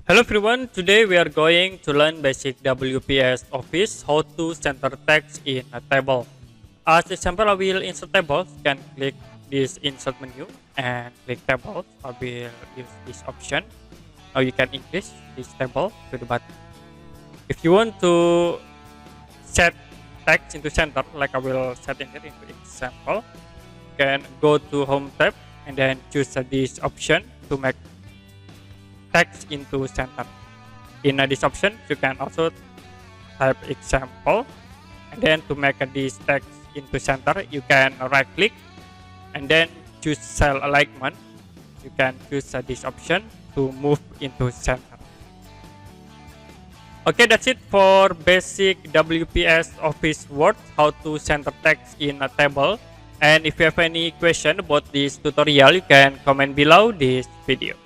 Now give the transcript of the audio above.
Hello everyone, today we are going to learn basic WPS Office, how to center text in a table. As example, I will insert tables. You can click this insert menu and click tables. I will use this option. Now you can increase this table to the bottom. If you want to set text into center, like I will set it into example, you can go to home tab and then choose this option to make text into center. In this option, you can also type example, and then to make this text into center, you can right click and then choose cell alignment. You can choose this option to move into center. Okay, that's it for basic WPS Office Word, how to center text in a table. And if you have any question about this tutorial, you can comment below this video.